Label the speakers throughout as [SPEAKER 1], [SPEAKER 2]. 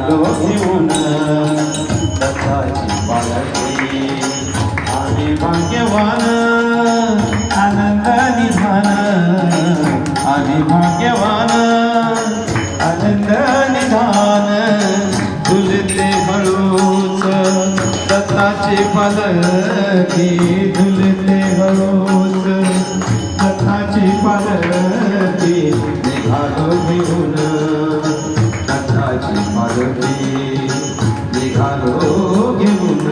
[SPEAKER 1] निघालो घेऊन दत्ताची पालखी आम्ही भाग्यवान आनंद निधान आम्ही भाग्यवान आनंद निधान झुलते हळूच दत्ताची पालखी झुलते हळूच दत्ताची पालखी निघालो घेऊन दत्ताची पालखी निघालो घेऊन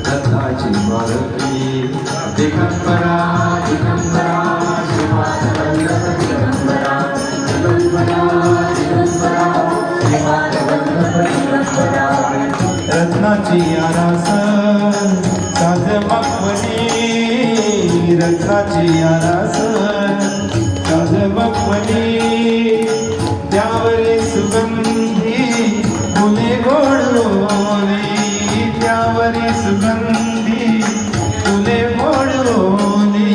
[SPEAKER 1] दत्ताची पालखी दिगंबरा दिगंबरा श्रीपाद वल्लभ दिगंबरा दिगंबरा दिगंबरा श्रीपाद वल्लभ दिगंबरा रत्नाची आरास साज मखमली रत्नाची आरास साज मखमली त्यावरी सुगंधी फुले गोडवली त्यावरी सुगंधी फुले गोडवली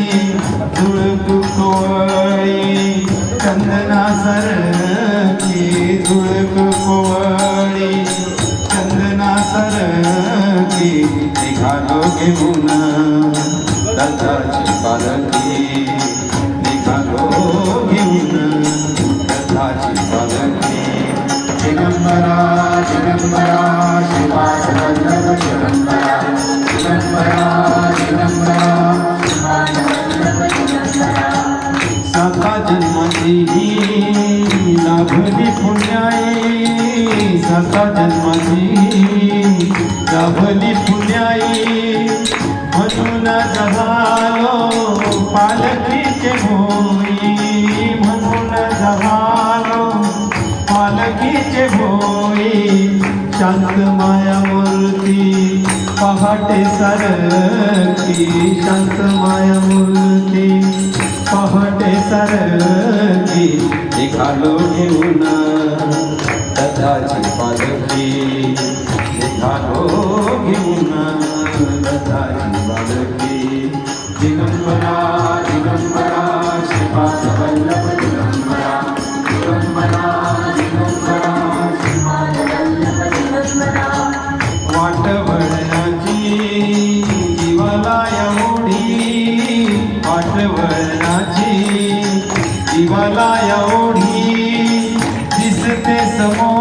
[SPEAKER 1] झुळक कोवळी चंदना सरकी झुळक कोवळी चंदना सरकी निघालो घेऊन दत्ताची पालखी निघालो घेऊन दत्ताची पालखी दिगंबरा दिगंबरा श्रीपाद वल्लभ दिगंबरा दिगंबरा दिगंबरा श्रीपाद वल्लभ दिगंबरा साता जन्माची लाभली पुण्याई साता जन्माची लाभली पुण्याई म्हणून जगालो पालखीचे भोई म्हणून जगालो पालखीचे भोई शांत मायामूर्ती पहाटे सरकी शांत मायामूर्ती पहाटे सरकी निघालो घेऊन दत्ताची पालखी निघालो घेऊन दत्ताची पालखी दिगंबरा दिगंबरा श्रीपाद वल्लभ दिगंबरा दिगंबरा दिगंबरा श्रीपाद वल्लभ दिगंबरा वाटवळणाची जीवाला ओढी वाटवळणाची जीवाला ओढी दिसते समोर